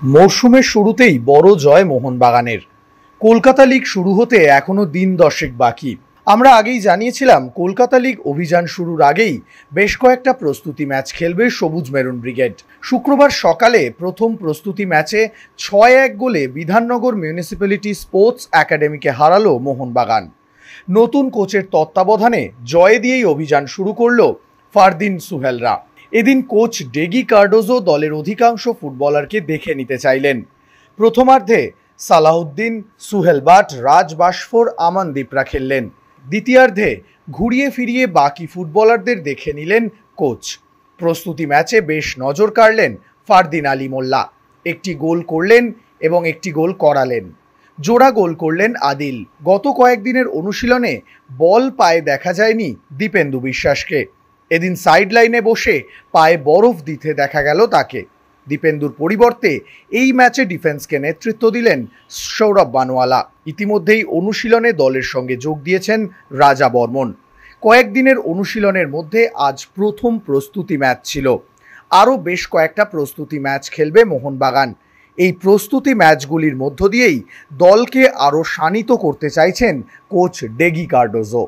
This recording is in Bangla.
মরশুমের শুরুতেই বড় জয় মোহনবাগানের। কলকাতা লিগ শুরু হতে এখনো দিন 10 বাকি। আমরা আগেই জানিয়েছিলাম কলকাতা লিগ অভিযান শুরুর আগেই বেশ কয়েকটা প্রস্তুতি ম্যাচ খেলবে সবুজ মেরুন ব্রিগেড। শুক্রবার সকালে প্রথম প্রস্তুতি ম্যাচে 6-1 গোলে বিধাননগর মিউনিসিপ্যালিটি স্পোর্টস একাডেমিকে হারালো মোহনবাগান। নতুন কোচের তত্ত্বাবধানে জয় দিয়েই অভিযান শুরু করল ফারদিন সুহেলরা। এদিন কোচ ডেগি কার্ডোজো দলের অধিকাংশ ফুটবলারকে দেখে নিতে চাইলেন। প্রথমার্ধে সালাউদ্দিন, সুহেল বাট, রাজ বাশফোর, আমানদীপরা খেললেন। দ্বিতীয়ার্ধে ঘুরিয়ে ফিরিয়ে বাকি ফুটবলারদের দেখে নিলেন কোচ। প্রস্তুতি ম্যাচে বেশ নজর কাড়লেন ফারদিন আলী মোল্লা। একটি গোল করলেন এবং একটি গোল করালেন। জোড়া গোল করলেন আদিল। গত কয়েকদিনের অনুশীলনে বল পায়ে দেখা যায়নি দীপেন্দু বিশ্বাসকে। এদিন সাইড লাইনে বসে পায়ে বরফ দিতে দেখা গেল তাকে। দীপেন্দুর পরিবর্তে এই ম্যাচে ডিফেন্সকে নেতৃত্ব দিলেন সৌরভ বানোয়ালা। ইতিমধ্যেই অনুশীলনে দলের সঙ্গে যোগ দিয়েছেন রাজা বর্মন। কয়েকদিনের অনুশীলনের মধ্যে আজ প্রথম প্রস্তুতি ম্যাচ ছিল। আরও বেশ কয়েকটা প্রস্তুতি ম্যাচ খেলবে মোহনবাগান। এই প্রস্তুতি ম্যাচগুলির মধ্য দিয়েই দলকে আরও শানিত করতে চাইছেন কোচ ডেগি কার্ডোজো।